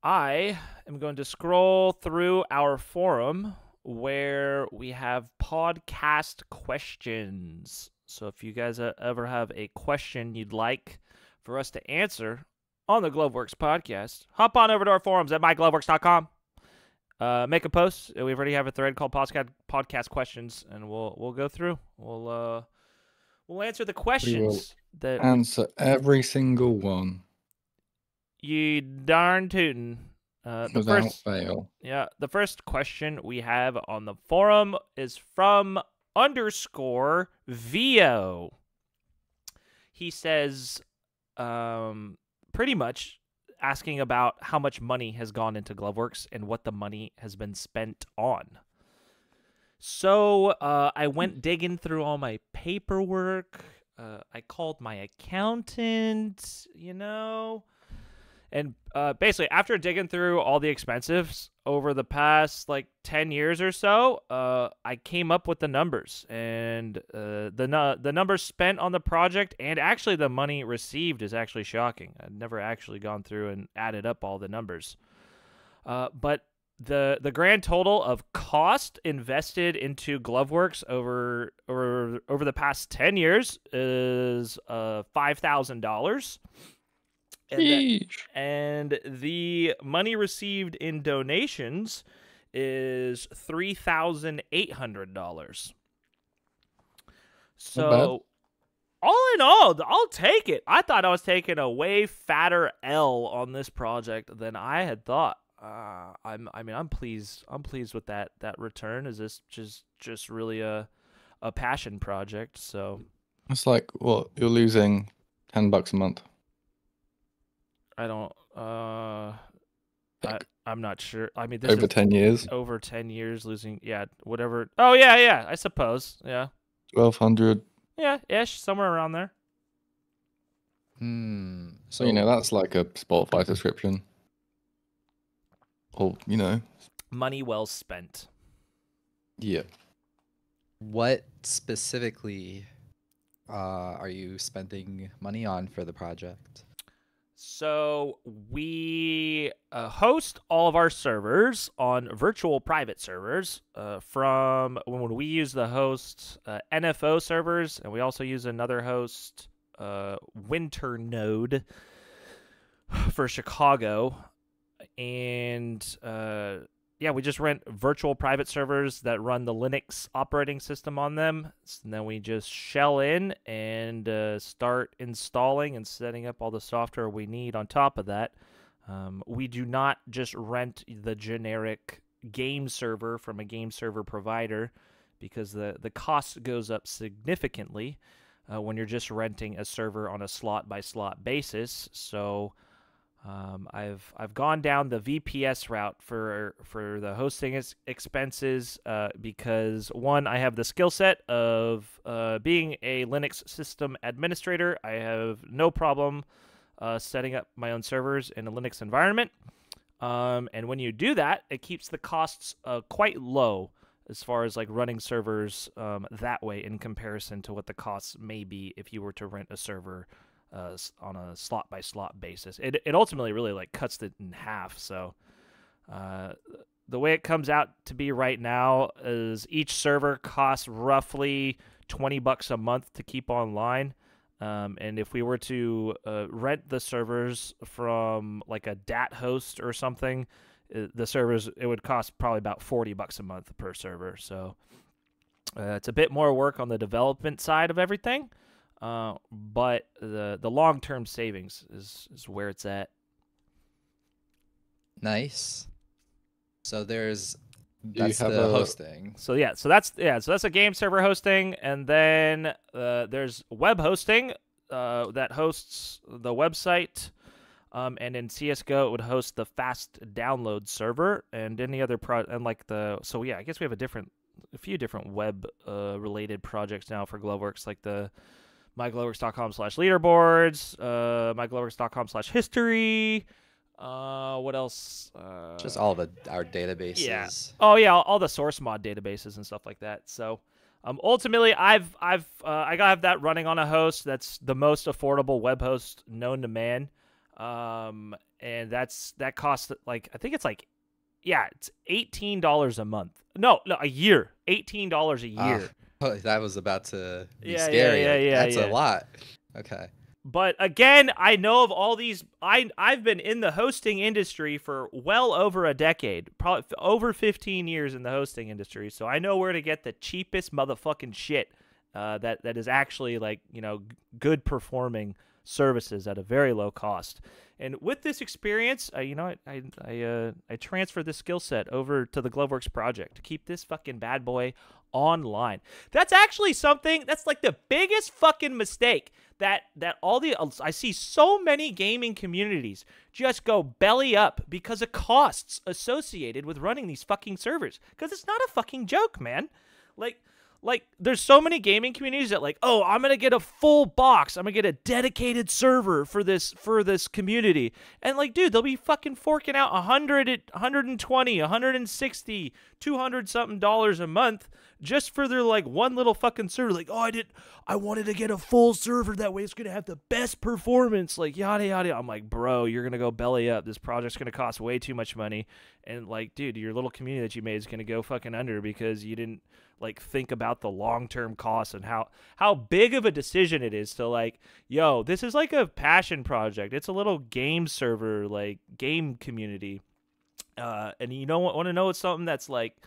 I am going to scroll through our forum where we have podcast questions. So if you guys ever have a question you'd like for us to answer on the Gloveworks podcast, hop on over to our forums at mygloveworks.com. Make a post. We already have a thread called podcast questions, and we'll go through. We'll answer the questions that answer every single one. You darn tootin'. Without fail. Yeah, the first question we have on the forum is from _VO. He says, pretty much asking about how much money has gone into Gloveworks and what the money has been spent on. So I went digging through all my paperwork. I called my accountant, and basically, after digging through all the expenses over the past 10 years or so, I came up with the numbers, and the numbers spent on the project, and actually the money received is actually shocking. I've never actually gone through and added up all the numbers, but the grand total of cost invested into Gloveworks over the past 10 years is $5,000. And the money received in donations is $3,800. So, all in all, I'll take it. I thought I was taking a way fatter L on this project than I had thought. I'm pleased. I'm pleased with that return. Is this just really a passion project? So it's like what you're losing $10 a month. I don't. I'm not sure. I mean, this over 10 years. Over 10 years, losing. Yeah, whatever. Oh yeah. I suppose. Yeah. 1,200. Yeah, ish, somewhere around there. So that's like a Spotify subscription. Or money well spent. Yeah. What specifically are you spending money on for the project? So we host all of our servers on virtual private servers from when we use the host NFO servers, and we also use another host, Winter Node, for Chicago. And we just rent virtual private servers that run the Linux operating system on them. And then we just shell in and start installing and setting up all the software we need on top of that. We do not just rent the generic game server from a game server provider, because the cost goes up significantly when you're just renting a server on a slot-by-slot basis. So I've gone down the VPS route for the hosting expenses because, one, I have the skill set of being a Linux system administrator. I have no problem setting up my own servers in a Linux environment, and when you do that, it keeps the costs quite low as far as running servers that way in comparison to what the costs may be if you were to rent a server on a slot-by-slot basis. It ultimately really cuts it in half. So the way it comes out to be right now is each server costs roughly $20 a month to keep online. And if we were to rent the servers from a DAT host or something, the servers, it would cost probably about $40 a month per server. So it's a bit more work on the development side of everything. But the long-term savings is where it's at. Nice. So that's the hosting. So that's a game server hosting, and then there's web hosting that hosts the website, and in CS:GO it would host the fast download server and any other I guess we have a few different web related projects now for Gloveworks, like the mygloveworks.com/leaderboards, mygloveworks.com/history. What else? Just all of our databases. Yeah. Oh yeah, all the source mod databases and stuff like that. So, ultimately, I gotta have that running on a host that's the most affordable web host known to man. and that costs like I think it's like it's $18 a month. No, a year. $18 a year. That was about to be Yeah, scary. yeah, That's a lot. Okay. But again, I know of all these. I've been in the hosting industry for well over a decade, probably over 15 years in the hosting industry. So I know where to get the cheapest motherfucking shit that is actually like good performing services at a very low cost. And with this experience, I transferred this skill set over to the Gloveworks project to keep this fucking bad boy online. That's actually something that's like the biggest fucking mistake that I see so many gaming communities just go belly up because of costs associated with running these fucking servers. Because it's not a fucking joke, man. Like, there's so many gaming communities that like, oh, I'm gonna get a full box. I'm gonna get a dedicated server for this community. And like, dude, they'll be fucking forking out $100, $120, $160, $200 something a month just for their like one little fucking server. Like, oh, I wanted to get a full server that way it's gonna have the best performance. Like yada yada. I'm like, bro, you're gonna go belly up. This project's gonna cost way too much money. And like, dude, your little community that you made is gonna go fucking under because you didn't like think about the long-term costs and how big of a decision it is to like, yo, this is like a passion project. It's a little game server, like game community. And you want to know it's something that's like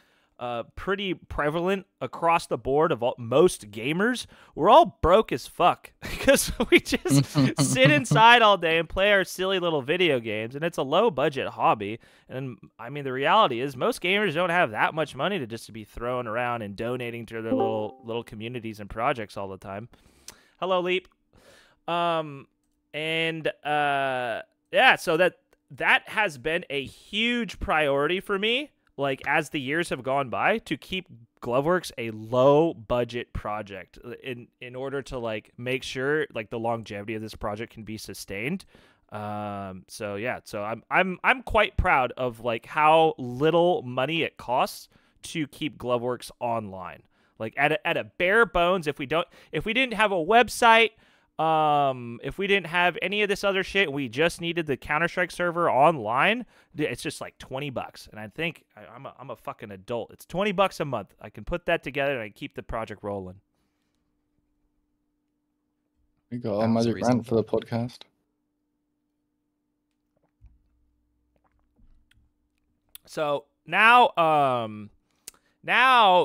pretty prevalent across the board of most gamers. We're all broke as fuck because we just sit inside all day and play our silly little video games, and it's a low budget hobby. And I mean, the reality is most gamers don't have that much money to just be throwing around and donating to their little communities and projects all the time. Hello, Leap. So that has been a huge priority for me, like as the years have gone by, to keep Gloveworks a low budget project in order to like make sure like the longevity of this project can be sustained. So I'm quite proud of like how little money it costs to keep Gloveworks online. Like at a bare bones, if we didn't have a website, if we didn't have any of this other shit, we just needed the Counter-Strike server online, it's just like $20. And I think I'm a fucking adult. It's $20 a month. I can put that together and I keep the project rolling. We got our magic rant for the podcast. So now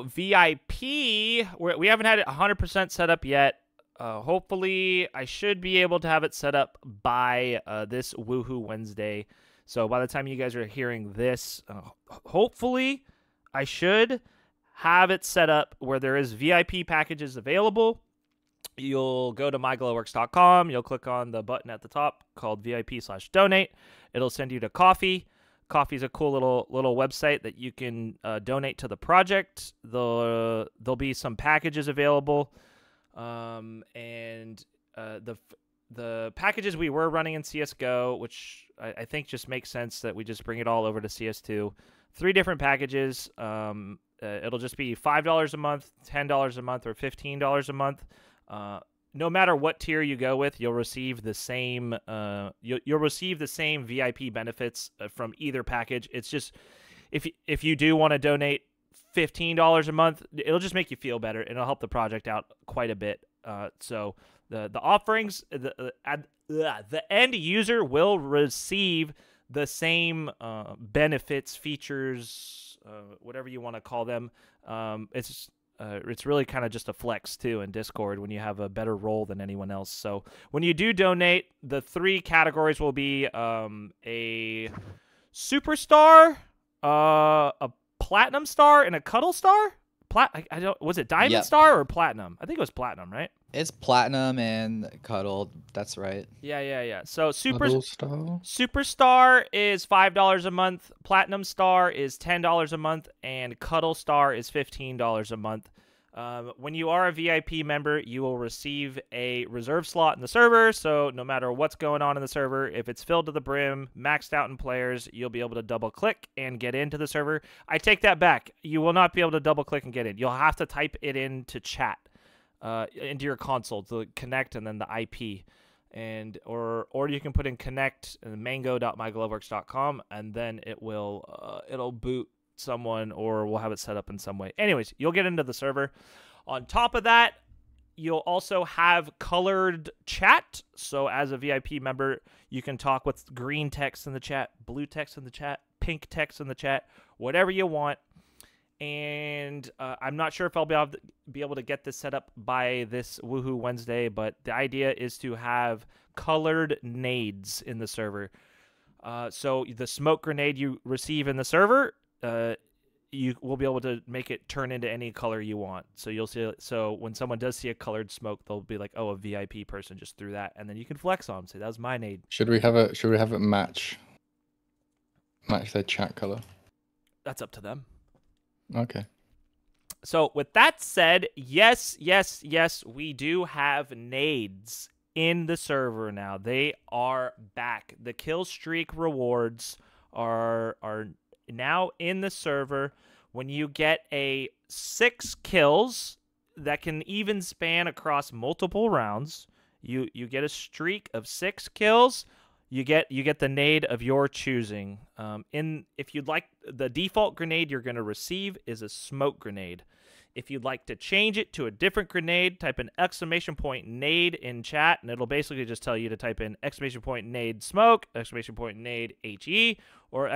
VIP, we haven't had it 100% set up yet. Hopefully, I should be able to have it set up by this Woohoo Wednesday. So by the time you guys are hearing this, hopefully, I should have it set up where there is VIP packages available. You'll go to mygloveworks.com. You'll click on the button at the top called VIP/donate. It'll send you to Coffee. Coffee's a cool little website that you can donate to the project. There'll be some packages available. The packages we were running in CSGO, which I think just makes sense that we just bring it all over to CS2. 3 different packages. It'll just be $5 a month, $10 a month, or $15 a month. No matter what tier you go with, you'll receive the same. You'll receive the same VIP benefits from either package. It's just if you do want to donate $15 a month, it'll just make you feel better and it'll help the project out quite a bit. So the offerings, the end user will receive the same benefits, features, whatever you want to call them. It's really kind of just a flex too in Discord when you have a better role than anyone else. So when you do donate, the 3 categories will be a superstar, a platinum star, and a cuddle star. Was it diamond star or platinum? I think it was platinum, right? It's platinum and cuddle. That's right. Yeah. So Superstar is $5 a month, platinum star is $10 a month, and cuddle star is $15 a month. When you are a VIP member, you will receive a reserve slot in the server, so no matter what's going on in the server, if it's filled to the brim, maxed out in players, you'll be able to double-click and get into the server. I take that back. You will not be able to double-click and get in. You'll have to type it into chat, into your console to connect, and then the IP. or you can put in connect and mango.mygloveworks.com, and then it'll boot someone, or we'll have it set up in some way. Anyways, you'll get into the server. On top of that, you'll also have colored chat. So as a VIP member, you can talk with green text in the chat, blue text in the chat, pink text in the chat, whatever you want. And I'm not sure if I'll be able to get this set up by this Woohoo Wednesday, but the idea is to have colored nades in the server. So the smoke grenade you receive in the server, you will be able to make it turn into any color you want. So you'll see. So when someone does see a colored smoke, they'll be like, "Oh, a VIP person just threw that," and then you can flex on them. Say, "That was my nade." Should we have it match their chat color? That's up to them. Okay. So with that said, yes, we do have nades in the server now. They are back. The kill streak rewards are now in the server. When you get 6 kills that can even span across multiple rounds, you get a streak of 6 kills. You get the nade of your choosing. If you'd like, the default grenade you're going to receive is a smoke grenade. If you'd like to change it to a different grenade, type in !nade in chat, and it'll basically just tell you to type in !nade smoke, !nade HE, or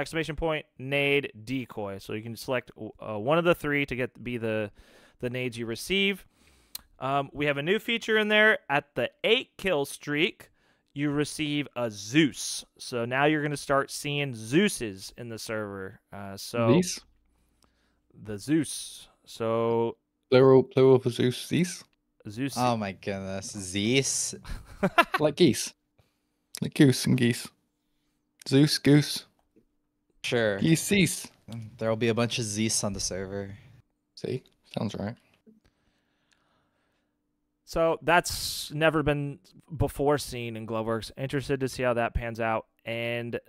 !nade decoy. So you can select one of the 3 to be the nades you receive. We have a new feature in there. At the 8 kill streak, you receive a Zeus. So now you're going to start seeing Zeuses in the server. These? The Zeus. So Plural for Zeus. These? Zeus. Oh my goodness. Zeus. Like geese. Like goose and geese. Zeus, goose. Sure. Geese, geese. There'll be a bunch of Zeus on the server. See? Sounds right. So that's never been before seen in Gloveworks. Interested to see how that pans out. And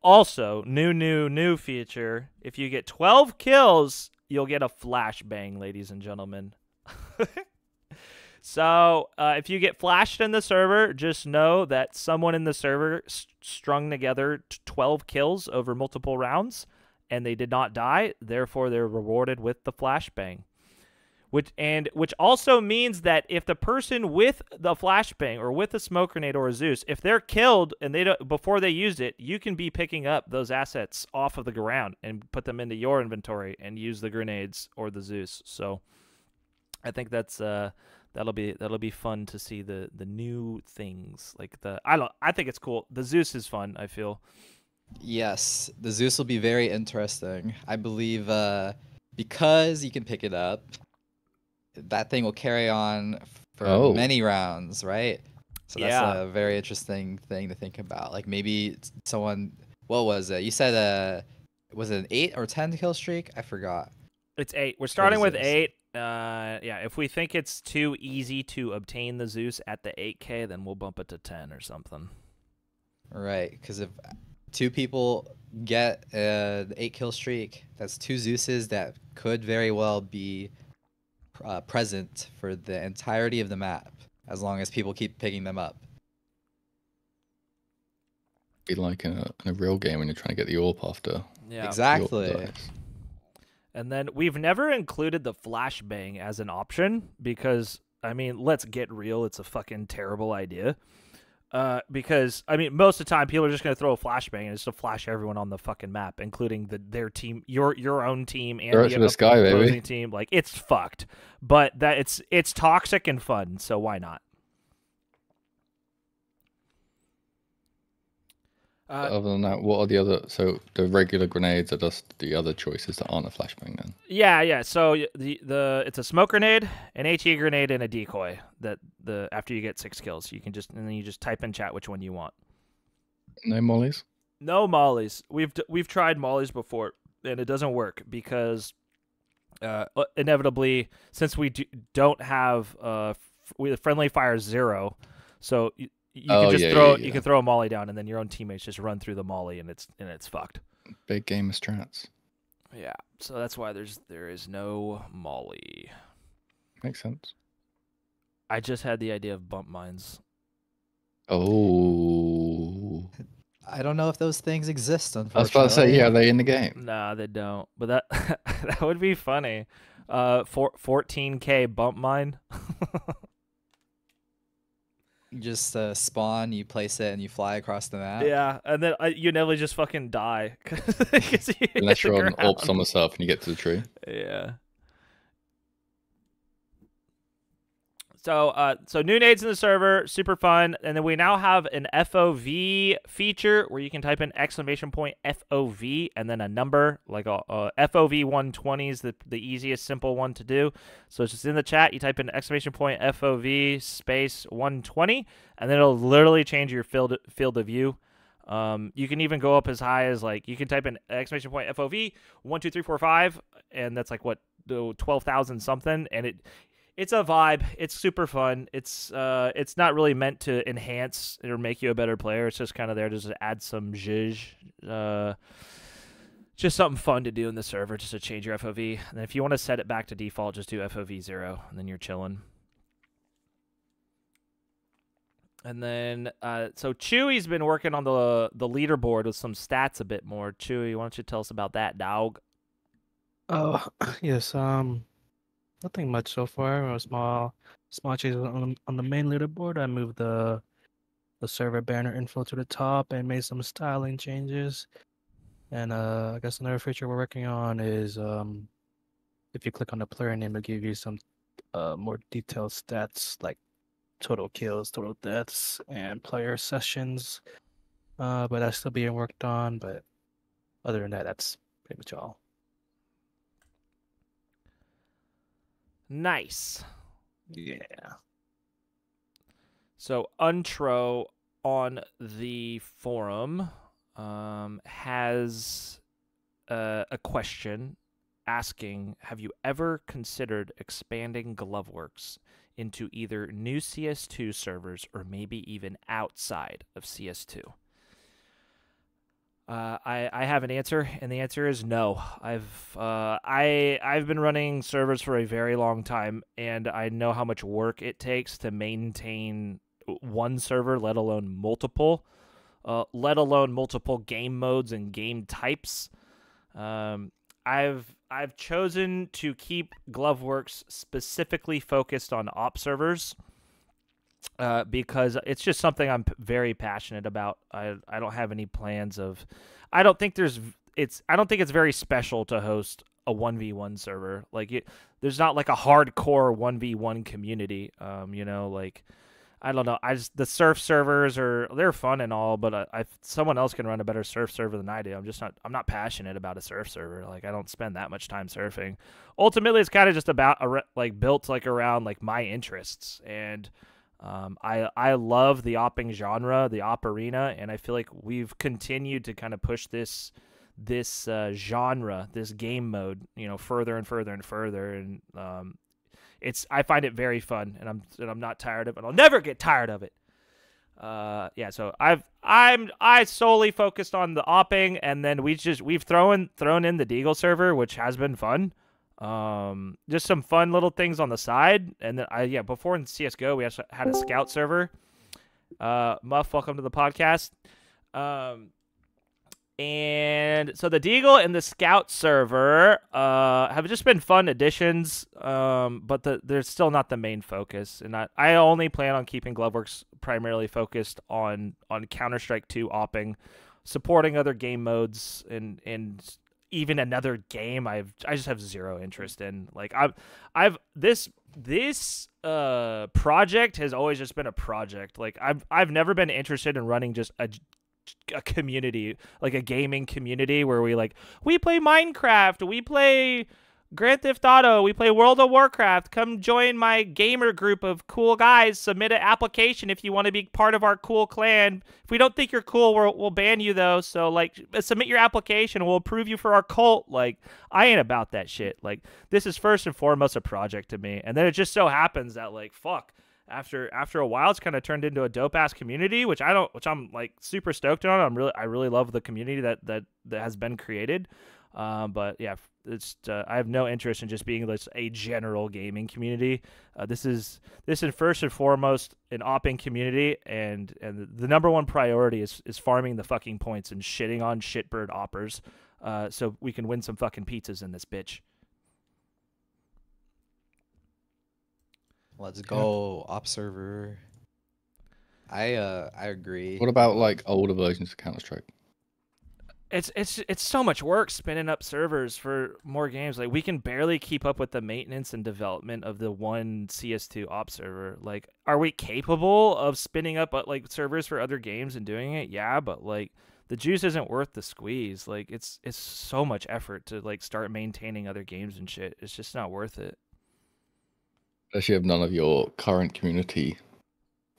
also, new feature. If you get 12 kills, you'll get a flashbang, ladies and gentlemen. So if you get flashed in the server, just know that someone in the server strung together 12 kills over multiple rounds, and they did not die. Therefore, they're rewarded with the flashbang. Which also means that if the person with the flashbang or with a smoke grenade or a Zeus, if they're killed and before they used it, you can be picking up those assets off of the ground and put them into your inventory and use the grenades or the Zeus. So I think that'll be fun to see the new things. Like I think it's cool. The Zeus is fun, I feel. Yes, the Zeus will be very interesting. I believe because you can pick it up, that thing will carry on for many rounds, right? So that's a very interesting thing to think about. Like maybe someone, what was it? You said was it an 8 or 10 kill streak? I forgot. It's 8. We're starting with 8. If we think it's too easy to obtain the Zeus at the 8K, then we'll bump it to 10 or something. Right, because if 2 people get the 8 kill streak, that's 2 Zeuses that could very well be present for the entirety of the map, as long as people keep picking them up. Be like in a real game when you're trying to get the AWP after. Yeah, exactly. And then we've never included the flashbang as an option because, I mean, let's get real, it's a fucking terrible idea. Because, I mean, most of the time people are just going to throw a flashbang and it's to flash everyone on the fucking map, including their team, your own team, and the opposing team. Like, it's fucked. But it's toxic and fun, so why not? Other than that, what are the other? So the regular grenades are just the other choices that aren't a flashbang then. Yeah. So it's a smoke grenade, an HE grenade, and a decoy. After you get 6 kills, you can then you just type in chat which one you want. No mollies. No mollies. We've tried mollies before, and it doesn't work because inevitably, since we don't have friendly fire 0, so. You can just throw a molly down, and then your own teammates just run through the molly, and it's fucked. Big game of strats. Yeah, so that's why there is no molly. Makes sense. I just had the idea of bump mines. Oh. I don't know if those things exist, I was unfortunately. about to say, yeah, are they in the game? Nah, they don't. But that that would be funny. 14K bump mine. You just spawn, you place it, and you fly across the map. Yeah, and then you never just fucking die. 'Cause you hit Unless the you're on ground. Orb Somersault and you get to the tree. Yeah. So new nades in the server, super fun, and then we now have an FOV feature where you can type in !FOV and then a number, like a FOV 120 is the easiest simple one to do. So it's just in the chat, you type in !FOV space 120, and then it'll literally change your field of view. You can even go up as high as like you can type in !FOV 1 2 3 4 5, and that's like what 12,000 something, and it's a vibe. It's super fun. It's not really meant to enhance or make you a better player. It's just kind of there to just add some zhuzh. Just something fun to do in the server, just to change your FOV. And then if you want to set it back to default, just do FOV 0, and then you're chilling. And then, so Chewy's been working on the leaderboard with some stats a bit more. Chewy, why don't you tell us about that, dog? Oh, yes. Nothing much so far. A small changes on the main leaderboard. I moved the server banner info to the top and made some styling changes. And I guess another feature we're working on is if you click on the player name, it'll give you some more detailed stats like total kills, total deaths, and player sessions. But that's still being worked on. But other than that, that's pretty much all. Nice. Yeah. So Untro on the forum has a question asking, have you ever considered expanding Gloveworks into either new CS2 servers or maybe even outside of CS2? I have an answer, and the answer is no. I've been running servers for a very long time, and I know how much work it takes to maintain one server, let alone multiple game modes and game types. I've chosen to keep Gloveworks specifically focused on op servers. Because it's just something I'm very passionate about. I don't have any plans of. I don't think it's very special to host a 1v1 server. Like there's not like a hardcore 1v1 community. Like I don't know. The surf servers they're fun and all, but someone else can run a better surf server than I do. I'm not passionate about a surf server. Like I don't spend that much time surfing. Ultimately, it's kind of just about built around like my interests and. I love the opping genre, the op arena, and I feel like we've continued to kind of push this genre, this game mode, further and further and further, and I find it very fun, and I'm not tired of it. I'll never get tired of it. So I solely focused on the opping, and then we've thrown in the Deagle server, which has been fun. Just some fun little things on the side, and then before in CS:GO we actually had a scout server. Muff, welcome to the podcast. And so the Deagle and the scout server have just been fun additions, but they're still not the main focus. And I only plan on keeping Gloveworks primarily focused on Counter-Strike 2 opping, supporting other game modes, and even another game I just have zero interest in. Like this project has always just been a project. Like I've never been interested in running just a community, like a gaming community where we play Minecraft, we play Grand Theft Auto, we play World of Warcraft. Come join my gamer group of cool guys. Submit an application if you want to be part of our cool clan. If we don't think you're cool, we'll ban you though. So submit your application. We'll approve you for our cult. Like I ain't about that shit. Like this is first and foremost a project to me. And then it just so happens that after a while, it's kind of turned into a dope ass community, which I'm like super stoked on. I really love the community that has been created. But yeah, it's I have no interest in just being a general gaming community. This is first and foremost an opping community, and the number one priority is farming the fucking points and shitting on shitbird oppers, so we can win some fucking pizzas in this bitch. Let's go, op server. I agree. What about like older versions of Counter-Strike? It's so much work spinning up servers for more games. Like, we can barely keep up with the maintenance and development of the one CS2 op server. Like, are we capable of spinning up like servers for other games and doing it? Yeah, but like the juice isn't worth the squeeze. Like, it's so much effort to like start maintaining other games and shit. It's just not worth it. Especially if none of your current community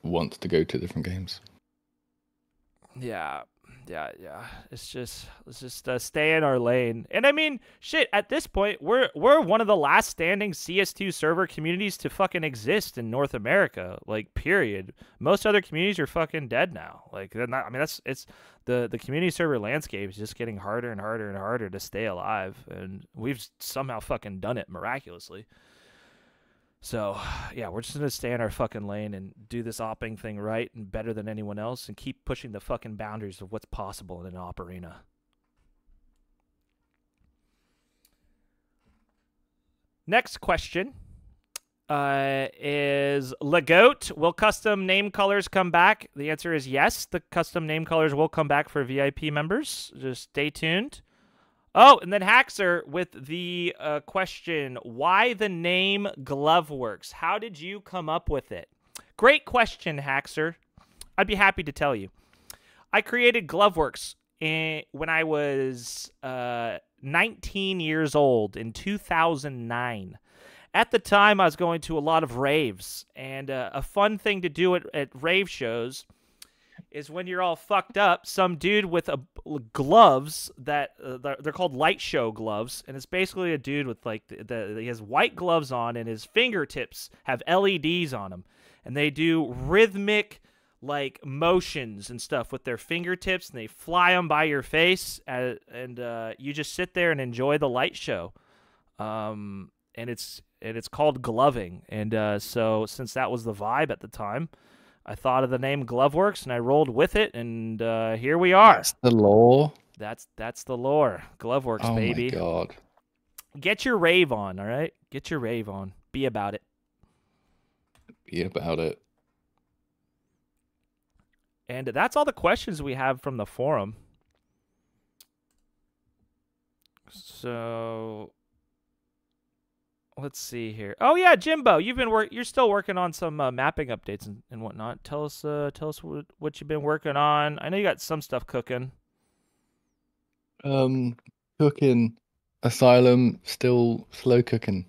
wants to go to different games. Yeah. Let's just stay in our lane. And I mean, shit, at this point, we're one of the last standing CS2 server communities to fucking exist in North America. Like, period. Most other communities are fucking dead now. Like, they're not, I mean, it's the community server landscape is just getting harder and harder and harder to stay alive, and we've somehow fucking done it miraculously. So, yeah, we're just going to stay in our fucking lane and do this opping thing right and better than anyone else and keep pushing the fucking boundaries of what's possible in an op arena. Next question is, Legoat, will custom name colors come back? The answer is yes. The custom name colors will come back for VIP members. Just stay tuned. Oh, and then haczr with the question, why the name Gloveworks? How did you come up with it? Great question, haczr. I'd be happy to tell you. I created Gloveworks when I was 19 years old in 2009. At the time, I was going to a lot of raves, and a fun thing to do at rave shows is when you're all fucked up, some dude with gloves that they're called light show gloves, and it's basically a dude with like he has white gloves on, and his fingertips have LEDs on them, and they do rhythmic like motions and stuff with their fingertips, and they fly them by your face, and you just sit there and enjoy the light show, and it's called gloving, and so since that was the vibe at the time, I thought of the name Gloveworks, and I rolled with it, and here we are. That's the lore. That's the lore. Gloveworks, baby. Oh my god. Get your rave on, all right? Get your rave on. Be about it. Be about it. And that's all the questions we have from the forum. So let's see here. Oh yeah, Jimbo, you're still working on some mapping updates and whatnot. Tell us what you've been working on. I know you got some stuff cooking. Cooking. Asylum still slow cooking.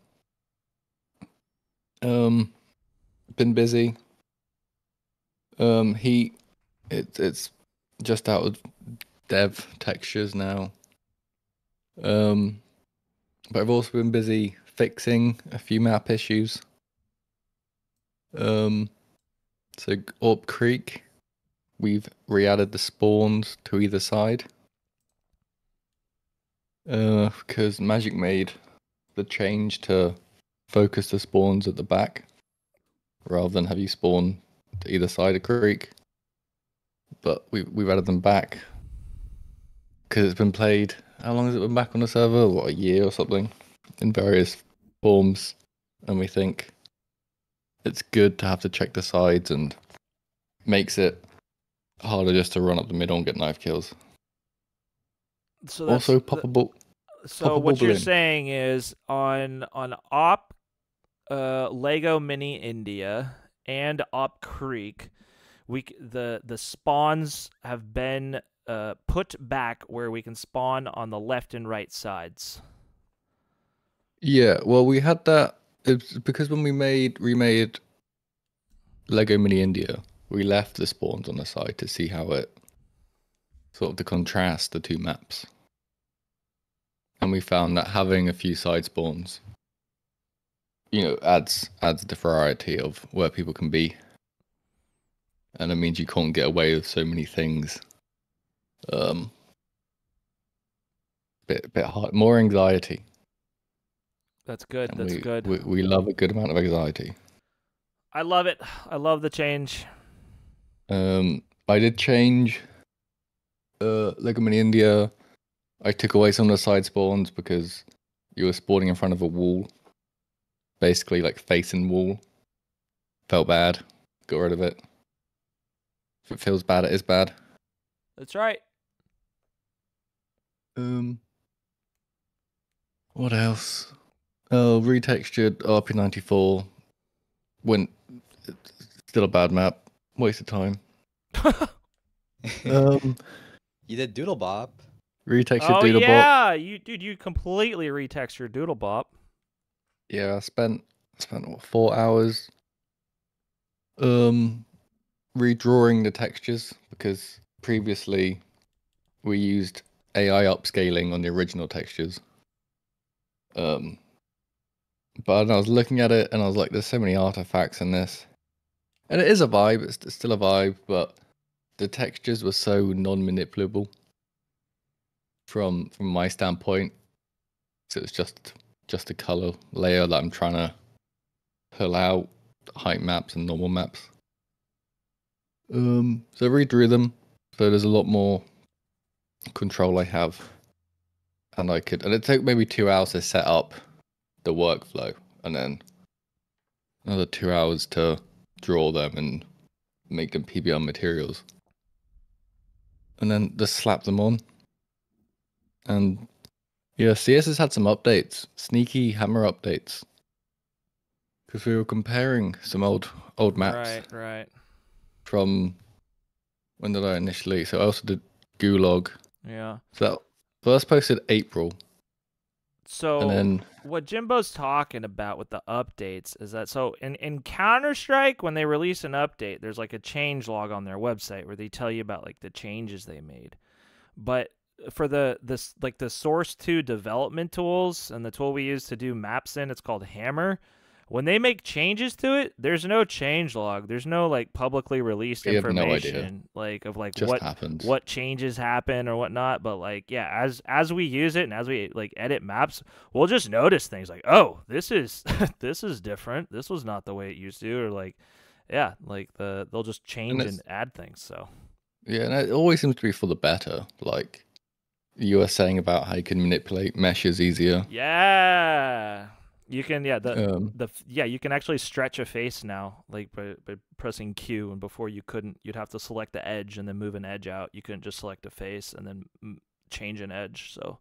Been busy. Heat. It's just out of dev textures now. But I've also been busy fixing a few map issues. So Orp Creek, we've re-added the spawns to either side. Because Magic made the change to focus the spawns at the back rather than have you spawn to either side of Creek. But we've added them back because it's been played. How long has it been back on the server? What, a year or something? In various forms, and we think it's good to have to check the sides and makes it harder just to run up the middle and get knife kills. So also poppable. So what you're saying is on Op Lego Mini India and Op Creek, the spawns have been put back where we can spawn on the left and right sides. Yeah, well, we had that. It's because when we remade Lego Mini India, we left the spawns on the side to see how it sort of to contrast the two maps. And we found that having a few side spawns adds the variety of where people can be, and it means you can't get away with so many things. Bit hard, more anxiety. That's good. And That's good. We love a good amount of anxiety. I love it. I love the change. I did change. Like I'm in India, I took away some of the side spawns because you were spawning in front of a wall, basically like facing wall. Felt bad. Got rid of it. If it feels bad, it is bad. That's right. What else? Oh, retextured RP94. Still a bad map. Waste of time. You did Doodle Bop. Retextured Oh Doodlebop. yeah, you completely retextured Doodlebop. Yeah, I spent what, 4 hours redrawing the textures because previously we used AI upscaling on the original textures. But I was looking at it and I was like, there's so many artifacts in this. And it is a vibe, it's still a vibe, but the textures were so non-manipulable from my standpoint. So it's just a color layer that I'm trying to pull out height maps and normal maps. So I redrew them, so there's a lot more control I have. And it took maybe 2 hours to set up the workflow, and then another 2 hours to draw them and make them PBR materials. And then just slap them on. And yeah, CS has had some updates, sneaky hammer updates. Because we were comparing some old maps. Right. From when did I initially? So I also did Gulag. Yeah. So that first posted April. So and then what Jimbo's talking about with the updates is that in Counter-Strike, when they release an update, there's like a change log on their website where they tell you about like the changes they made. But for the Source 2 development tools and the tool we use to do maps in, it's called haczr. When they make changes to it, there's no change log. There's no like publicly released information like of like what changes happen or whatnot. But like as we use it and as we like edit maps, we'll just notice things like, oh, this is this is different. This was not the way it used to, or like they'll just change and add things. So yeah, and it always seems to be for the better. Like you were saying about how you can manipulate meshes easier. Yeah. You can you can actually stretch a face now, like by pressing Q, and before you'd have to select the edge and then move an edge out. You couldn't just select a face and then change an edge. So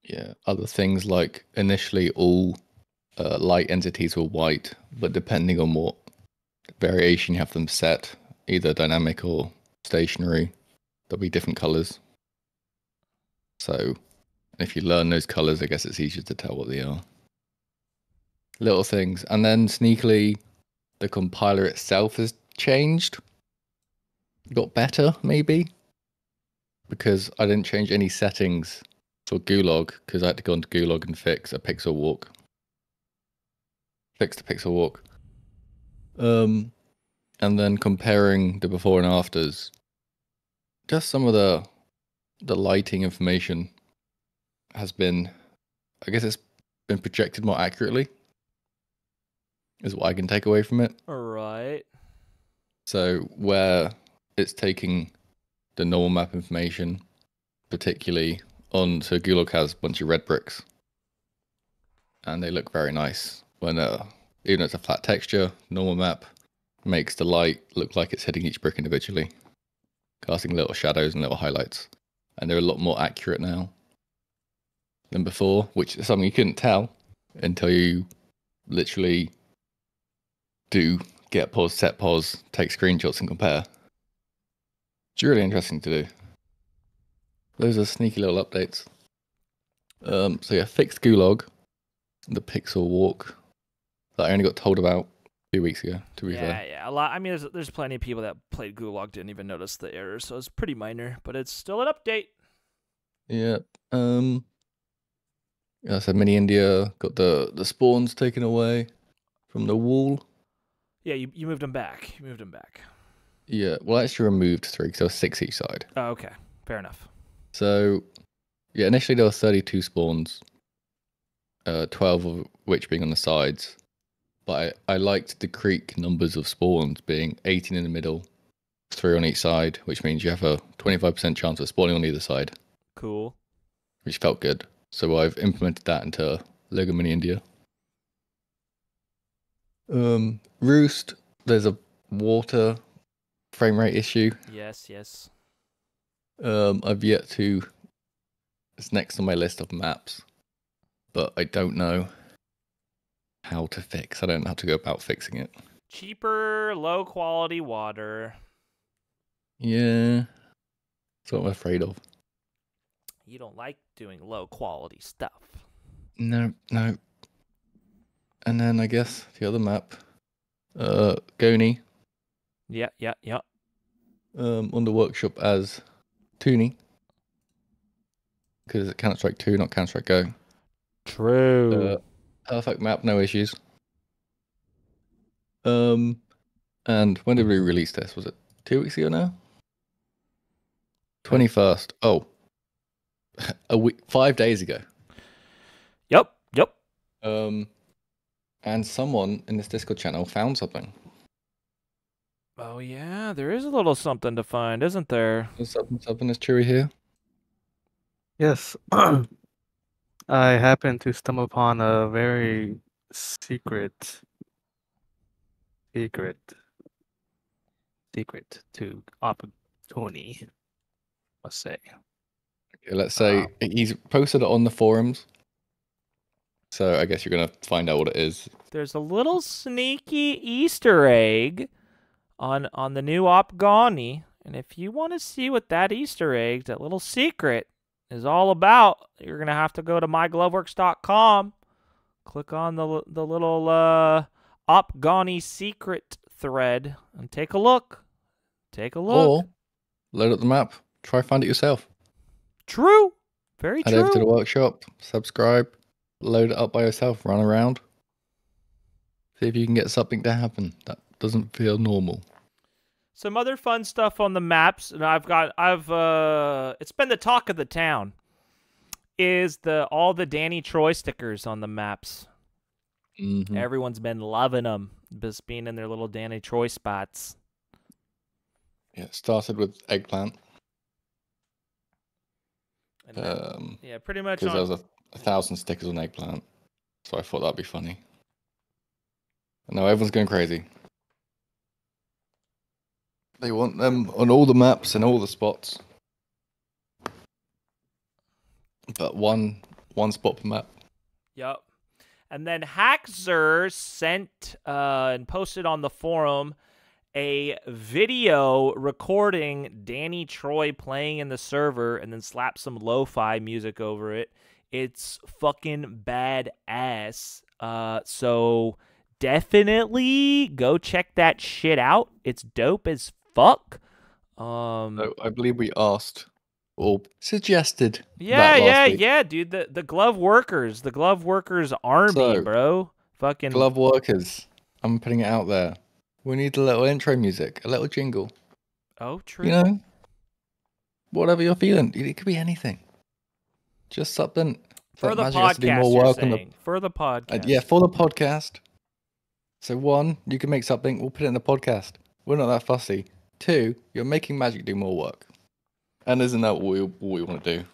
yeah, other things like initially all light entities were white, but depending on what variation you have them set, either dynamic or stationary, there'll be different colors. So if you learn those colors, I guess it's easier to tell what they are. Little things. And then sneakily, the compiler itself has changed. Got better, maybe. Because I didn't change any settings for Gulag, because I had to go into Gulag and fix a pixel walk. Fix the pixel walk. And then comparing the before and afters. Just some of the lighting information has been, I guess it's been projected more accurately. Is what I can take away from it. All right. So where it's taking the normal map information, particularly on, so Gulag has a bunch of red bricks, and they look very nice when even though it's a flat texture, normal map makes the light look like it's hitting each brick individually, casting little shadows and little highlights, and they're a lot more accurate now than before, which is something you couldn't tell until you literally do get pause, set pause, take screenshots and compare. It's really interesting to do. Those are sneaky little updates. So yeah, fixed Gulag, the pixel walk that I only got told about 2 weeks ago, to be fair. Yeah, a lot. I mean, there's plenty of people that played Gulag didn't even notice the error, so it's pretty minor, but it's still an update. Yeah. Yeah, so mini India got the spawns taken away from the wall. Yeah, you moved them back. You moved them back. Yeah, well, I actually removed 3 because there was 6 each side. Oh, okay. Fair enough. So, yeah, initially there were 32 spawns, 12 of which being on the sides. But I liked the creek numbers of spawns being 18 in the middle, 3 on each side, which means you have a 25% chance of spawning on either side. Cool. Which felt good. So I've implemented that into Lego Mini India. Roost, there's a water frame rate issue. Yes. I've yet to. It's next on my list of maps, but I don't know how to fix. I don't know how to go about fixing it. Cheaper, low quality water. Yeah, that's what I'm afraid of. You don't like doing low quality stuff. No. And then I guess the other map, Goni. Yeah. On the workshop as Toonie. Because it's Counter-Strike 2, not Counter-Strike Go. True. Perfect map, no issues. And when did we release this? Was it 2 weeks ago now? 21st. Oh. A week, 5 days ago. Yep. And someone in this Discord channel found something. Oh yeah, there is a little something to find, isn't there? There's something is chewy here. Yes. I happened to stumble upon a very secret to opportunity, let's say. Okay, let's say he's posted it on the forums. So I guess you're going to find out what it is. There's a little sneaky Easter egg on the new Opgani, and if you want to see what that Easter egg, that little secret, is all about, you're gonna have to go to mygloveworks.com, click on the little Opgani secret thread, and take a look. Or load up the map, try find it yourself. True, very true. Head over to the workshop, subscribe, load it up by yourself, run around, see if you can get something to happen that doesn't feel normal. Some other fun stuff on the maps, and it's been the talk of the town, is all the DannyTroy stickers on the maps. Mm-hmm. Everyone's been loving them, just being in their little DannyTroy spots. Yeah, it started with eggplant. Yeah, pretty much. Because there was 1,000 stickers on eggplant, so I thought that'd be funny. And now everyone's going crazy. They want them on all the maps and all the spots, but one spot per map. Yep. And then haczr sent and posted on the forum a video recording DannyTroy playing in the server and then slapped some lo-fi music over it. It's fucking badass. So definitely go check that shit out. It's dope as fuck. So I believe we asked or suggested. Yeah, dude. The Gloveworks army, bro. Fucking Gloveworkers. I'm putting it out there. We need a little intro music, a little jingle. Oh, true. You know, whatever you're feeling. It could be anything. Just something. For the Magic has to do podcast, more you're work saying. For the podcast. Yeah, for the podcast. So 1, you can make something. We'll put it in the podcast. We're not that fussy. 2, you're making Magic do more work. And isn't that what we want to do?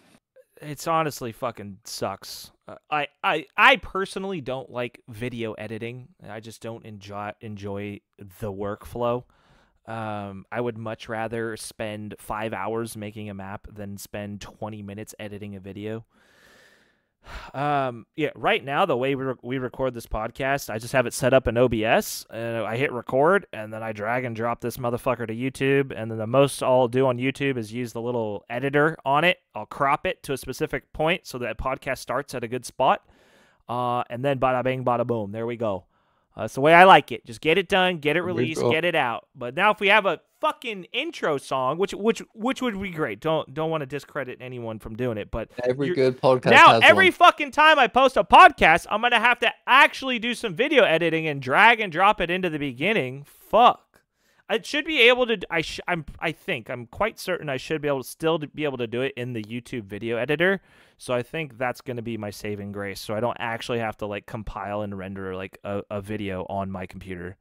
It's honestly fucking sucks. I personally don't like video editing. I just don't enjoy the workflow. I would much rather spend 5 hours making a map than spend 20 minutes editing a video. Yeah, right now the way we record this podcast, I just have it set up in OBS, and I hit record, and then I drag and drop this motherfucker to YouTube, and then the most I'll do on YouTube is use the little editor on it. I'll crop it to a specific point so that podcast starts at a good spot, and then bada bing, bada boom, there we go. That's the way I like it. Just get it done, get it released, off. get it out. But now if we have a fucking intro song, which would be great. Don't want to discredit anyone from doing it, but Every good podcast now has every one. fucking time I post a podcast, I'm gonna have to actually do some video editing and drag and drop it into the beginning. Fuck. I should be able to. I'm quite certain I should be able to still be able to do it in the YouTube video editor. So I think that's going to be my saving grace. So I don't actually have to like compile and render like a video on my computer.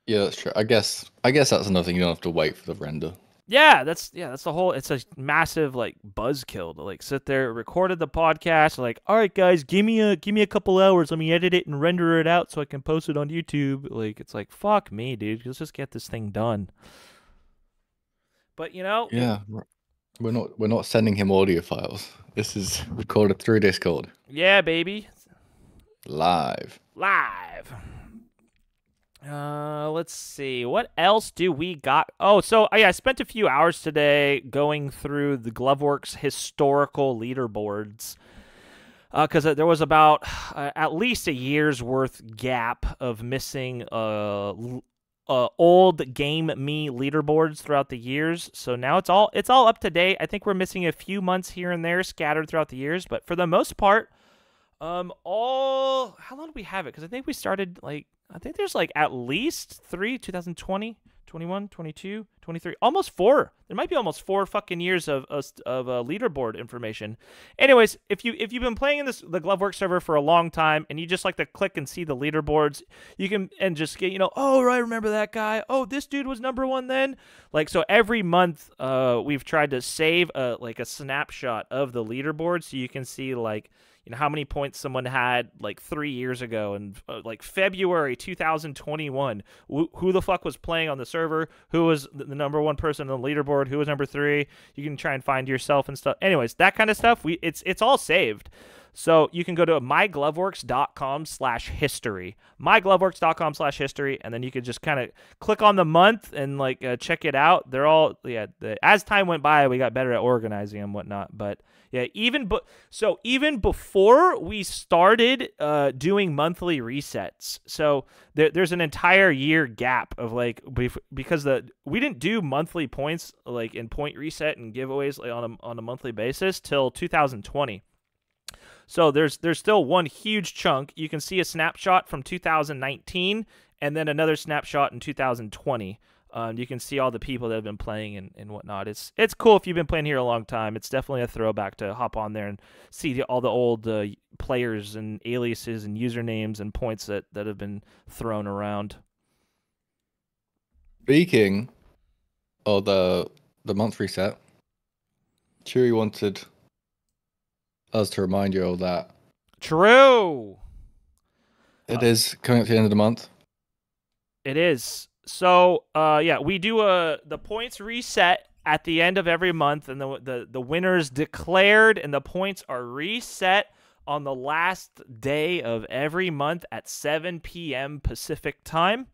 Yeah, that's true. I guess that's another thing. You don't have to wait for the render. Yeah, that's the whole. It's a massive like buzzkill to like sit there, recorded the podcast, like, all right, guys, give me a couple hours, let me edit it and render it out so I can post it on YouTube. Like, it's like, fuck me, dude, let's just get this thing done. But Yeah, we're not sending him audio files. This is recorded through Discord. Yeah, baby, Live. Let's see. What else do we got? Oh, so I spent a few hours today going through the Gloveworks historical leaderboards. Because there was about at least a year's worth gap of missing old Game Me leaderboards throughout the years. So now it's all up to date. I think we're missing a few months here and there scattered throughout the years, but for the most part, how long do we have it? Because I think we started I think there's like at least 2020, 21, 22, 23, almost 4. There might be almost 4 fucking years of leaderboard information. Anyways, if you've been playing in the Gloveworks server for a long time and you just like to click and see the leaderboards, you can and just get oh right, remember that guy? Oh, this dude was #1 then. Like, so every month we've tried to save a snapshot of the leaderboard so you can see like how many points someone had like 3 years ago and like February 2021. Who the fuck was playing on the server? Who was the #1 person on the leaderboard? Who was #3? You can try and find yourself and stuff. Anyways, that kind of stuff. It's all saved. So you can go to mygloveworks.com/history, mygloveworks.com/history, and then you could just kind of click on the month and like check it out. They're all as time went by, we got better at organizing and whatnot. But yeah, even before we started doing monthly resets, so there's an entire year gap of like because we didn't do monthly points like in point reset and giveaways like on a monthly basis till 2020. So there's still one huge chunk. You can see a snapshot from 2019 and then another snapshot in 2020. You can see all the people that have been playing and whatnot. It's cool if you've been playing here a long time. It's definitely a throwback to hop on there and see all the old players and aliases and usernames and points that have been thrown around. Speaking of the month reset, Chewy wanted us to remind you of that. True. It is coming up to the end of the month. It is. So, we do the points reset at the end of every month, and the winners declared, and the points are reset on the last day of every month at 7 p.m. Pacific time.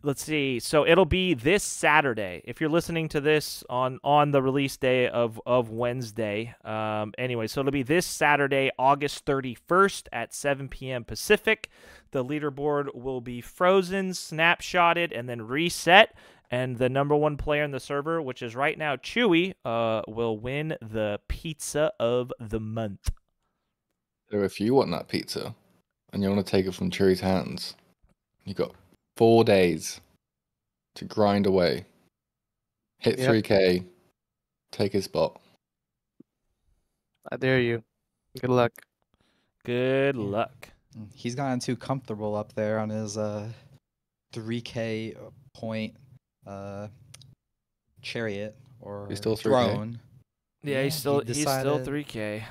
Let's see. So it'll be this Saturday. If you're listening to this on the release day of Wednesday. Anyway, so it'll be this Saturday, August 31st at 7 p.m. Pacific. The leaderboard will be frozen, snapshotted, and then reset. And the #1 player in the server, which is right now Chewy, will win the pizza of the month. So if you want that pizza and you want to take it from Chewy's hands, you got 4 days to grind away, hit 3K, take his spot. I dare you. Good luck. Good luck. He's gotten too comfortable up there on his 3K point chariot or He's still 3K? throne. Yeah, he's still decided- 3K.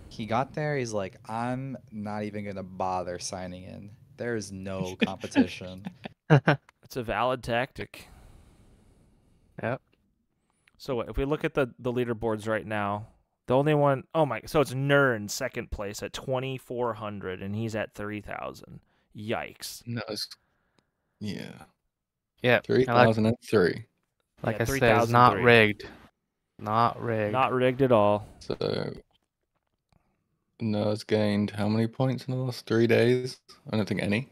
He got there. He's like, I'm not even gonna bother signing in. There is no competition. It's a valid tactic. Yep. So if we look at the leaderboards right now, the only one, so it's Nern second place at 2,400 and he's at 3,000. Yikes. No, yeah. Yeah. 3,003. Like Yeah, I said, it's not 3,003. rigged. Not rigged. Not rigged at all. So Nerd's gained how many points in the last 3 days? I don't think any.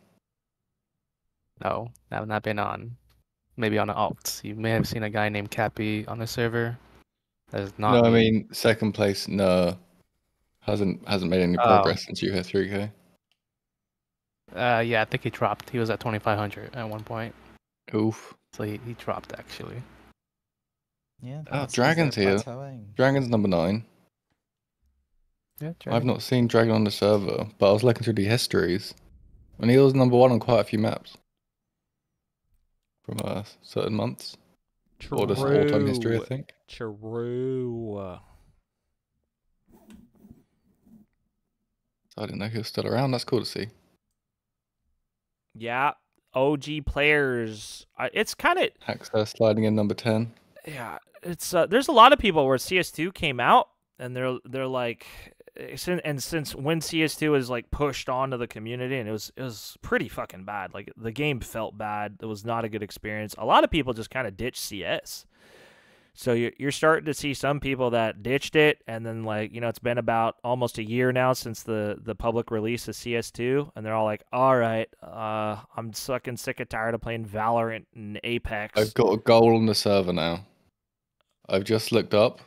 No, I've not been on. Maybe on an alt. You may have seen a guy named Cappy on the server. That is not No, I me. mean second place. No, hasn't made any progress since you hit 3K. Yeah, I think he dropped. He was at 2,500 at one point. Oof. So he dropped actually. Yeah. Oh, that seems Dragon's they're here. plateauing. Dragon's number 9. Yeah, I've not seen Dragon on the server, but I was looking through the histories, and he was number 1 on quite a few maps from certain months. Or just all-time history, I think. True. I didn't know he was still around. That's cool to see. Yeah, OG players. It's kind of haczr sliding in number 10. Yeah, it's there's a lot of people where CS2 came out and they're like, since when CS2 was like pushed onto the community, and it was pretty fucking bad. Like the game felt bad. It was not a good experience. A lot of people just kind of ditched CS. So you're starting to see some people that ditched it, and then like, you know, it's been about almost a year now since the public release of CS2, and they're all like, all right, I'm fucking sick and tired of playing Valorant and Apex. I've got a goal on the server now. I've just looked up.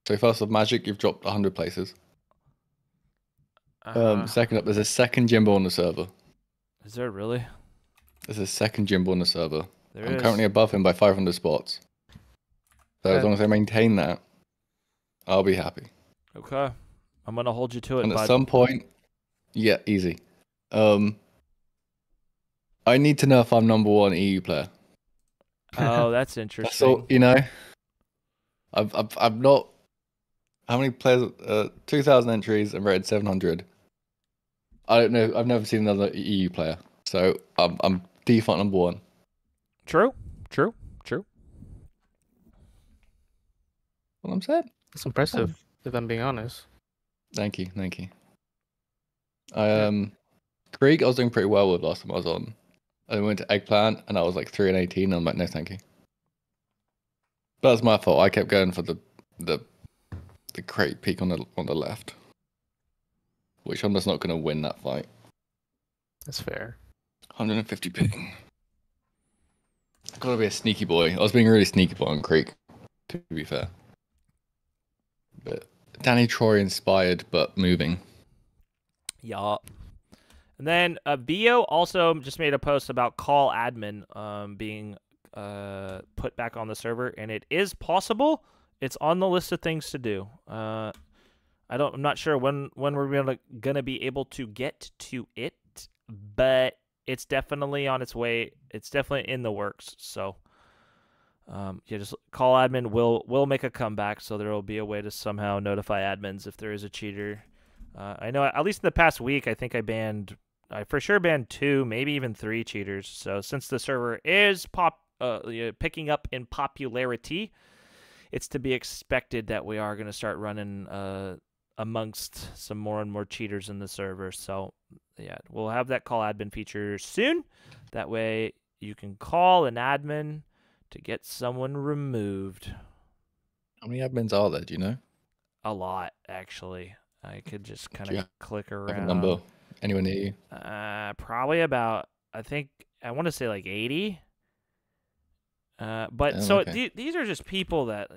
So first of Magic, you've dropped 100 places. Second up, there's a second Jimbo on the server. Is there really? There's a second Jimbo on the server. I'm is. currently above him by 500 spots. So as long as I maintain that, I'll be happy. Okay. I'm going to hold you to it, And bud. at some point, yeah, easy. I need to know if I'm number 1 EU player. Oh, that's interesting. That's all, you know. I've not. How many players? 2,000 entries and rated 700. I don't know. I've never seen another EU player, so I'm default number 1. True. What I'm saying. It's impressive, if I'm being honest. Thank you. Krieg, I was doing pretty well with last time I was on. I went to Eggplant and I was like 3 and 18. I'm like, no, thank you. But that's my fault. I kept going for the crate peak on the left, which I'm just not going to win that fight. That's fair. 150 ping. Gotta be a sneaky boy. I was being a really sneaky boy on Creek, to be fair. But DannyTroy inspired, but moving. Yup. And then Vio also just made a post about calladmin being put back on the server, and it is possible. It's on the list of things to do. I'm not sure when we're gonna be able to get to it, but it's definitely on its way. It's definitely in the works. So just calladmin will make a comeback. So there will be a way to somehow notify admins if there is a cheater. I know at least in the past week, I think I for sure banned 2, maybe even 3 cheaters. So since the server is picking up in popularity, it's to be expected that we are going to start running amongst some more and more cheaters in the server. So yeah, we'll have that calladmin feature soon. That way you can call an admin to get someone removed. How many admins are there? Do you know? A lot, actually. I could just kind of Yeah. click around. Have a number? Anyone near you? Probably about, I want to say like 80. But so okay. these are just people that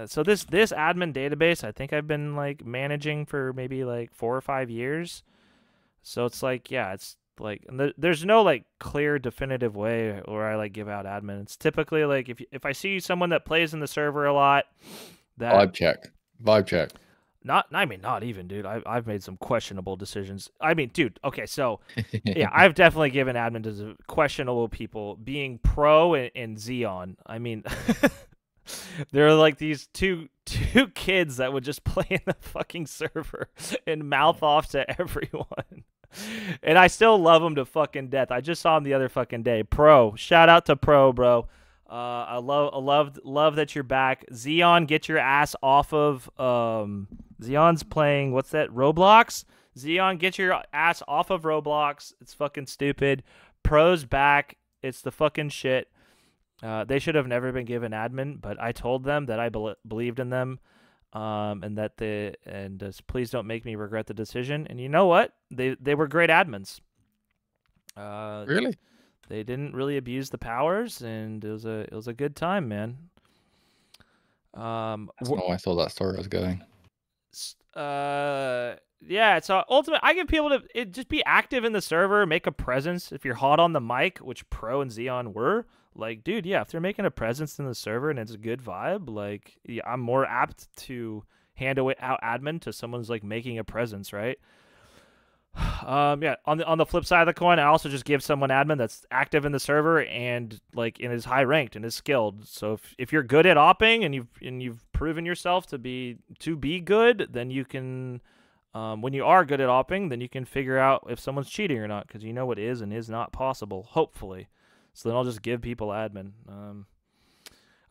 so this admin database, I think I've been like managing for maybe like 4 or 5 years. So it's like, yeah, it's like, there's no like clear definitive way where I like give out admin. It's typically like if I see someone that plays in the server a lot, that vibe check. Not even, dude. I've made some questionable decisions. I mean, dude. Okay, so yeah, I've definitely given admin to questionable people. Being Pro and Xeon. I mean, they're like these two kids that would just play in the fucking server and mouth off to everyone. And I still love them to fucking death. I just saw him the other fucking day. Pro, shout out to Pro, bro. I love that you're back. Xeon, get your ass off of Xeon's playing, what's that, Roblox? Xeon, get your ass off of Roblox. It's fucking stupid. Pro's back. It's the fucking shit. They should have never been given admin, but I told them that I believed in them, and that please don't make me regret the decision. And you know what? They were great admins. Really? They didn't really abuse the powers, and it was a good time, man. That's not why I thought that story was going. Yeah, so ultimately, I give people to just be active in the server, make a presence. If you're hot on the mic, which Pro and Xeon were, like, dude, yeah, if they're making a presence in the server and it's a good vibe, like, yeah, I'm more apt to hand out admin to someone's like making a presence, right? Yeah. On the flip side of the coin, I also just give someone admin that's active in the server and like and is high ranked and is skilled. So if you're good at opping and you've proven yourself to be good, then you can. When you are good at opping, then you can figure out if someone's cheating or not, because you know what is and is not possible, hopefully. So then I'll just give people admin.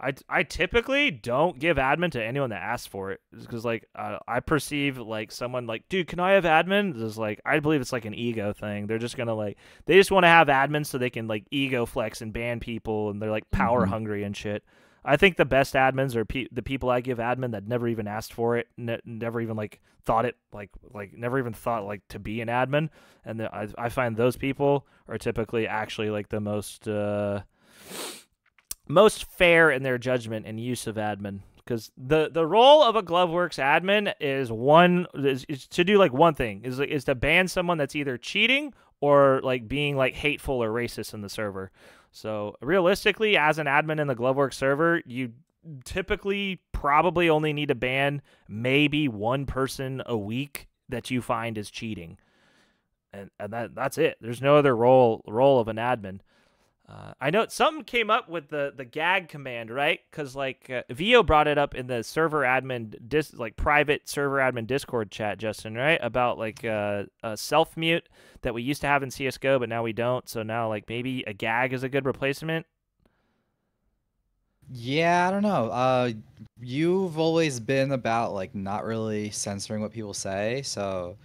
I typically don't give admin to anyone that asks for it, because like I perceive like someone like, dude, can I have admin? It's like, I believe it's like an ego thing. They're just gonna like, they just want to have admin so they can like ego flex and ban people, and they're like power hungry and shit. I think the best admins are the people I give admin that never even asked for it, never even like thought it like never even thought like to be an admin, and I find those people are typically actually like the most fair in their judgment and use of admin, because the role of a Gloveworks admin is to do like one thing, is to ban someone that's either cheating or like being like hateful or racist in the server. So realistically, as an admin in the Gloveworks server, you typically probably only need to ban maybe one person a week that you find is cheating, and that's it. There's no other role of an admin. I know something came up with the gag command, right? Because like Vio brought it up in the server admin private server admin Discord chat, Justin, right? About like a self mute that we used to have in CS:GO, but now we don't. So now like maybe a gag is a good replacement. Yeah, I don't know. You've always been about like not really censoring what people say, so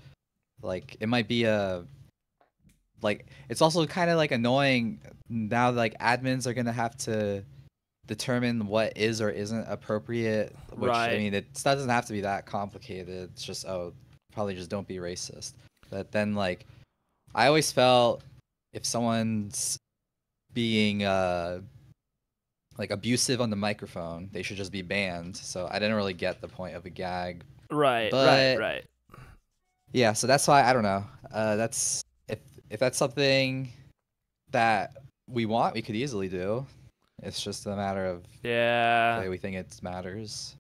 like it might be like it's also kind of like annoying now, like admins are gonna have to determine what is or isn't appropriate, which Right. I mean, it doesn't have to be that complicated. It's just, probably just don't be racist. But then like I always felt if someone's being like abusive on the microphone, they should just be banned. So I didn't really get the point of a gag. Right. Yeah, so that's why I don't know. That's if that's something that we want, we could easily do. It's just a matter of the way we think it matters.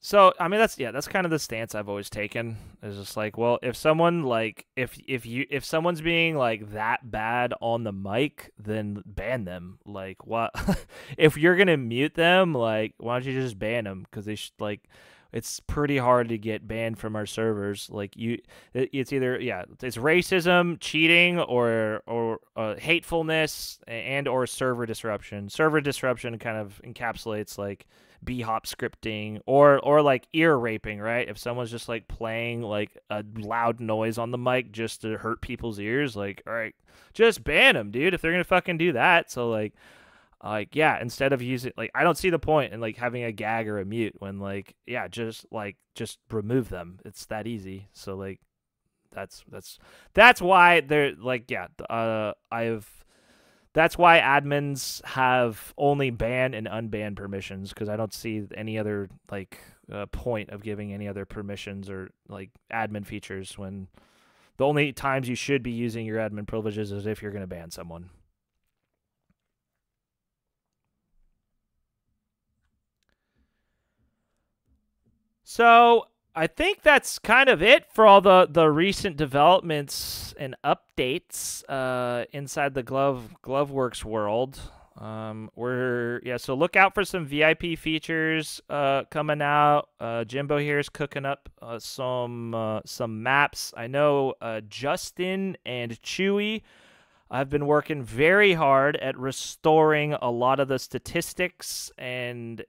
So I mean that's kind of the stance I've always taken. It's just like, well, if someone like if someone's being like that bad on the mic, then ban them. Like what? If you're gonna mute them, like why don't you just ban them? Because they should like. It's pretty hard to get banned from our servers. Like it's either it's racism, cheating, or hatefulness, and or server disruption. Server disruption kind of encapsulates like B-hop scripting or like ear raping, right? If someone's just like playing like a loud noise on the mic just to hurt people's ears, like, all right, just ban them, dude, if they're gonna fucking do that. So like yeah, instead of using like, I don't see the point in like having a gag or a mute when like, yeah, just remove them. It's that easy. So like that's why they're like, yeah, that's why admins have only ban and unban permissions, because I don't see any other like point of giving any other permissions or like admin features when the only times you should be using your admin privileges is if you're going to ban someone. So I think that's kind of it for all the recent developments and updates inside the Gloveworks world. So look out for some VIP features coming out. Jimbo here is cooking up some maps. I know Justin and Chewy have been working very hard at restoring a lot of the statistics and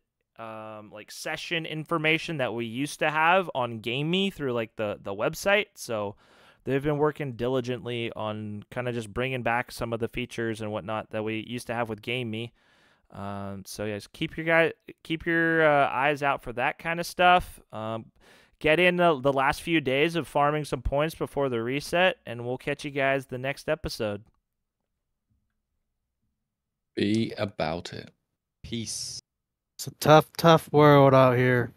like session information that we used to have on GameMe through like the website. So they've been working diligently on kind of just bringing back some of the features and whatnot that we used to have with GameMe. So yes, keep your eyes out for that kind of stuff. Get in the last few days of farming some points before the reset, and we'll catch you guys the next episode. Be about it. Peace. It's a tough world out here.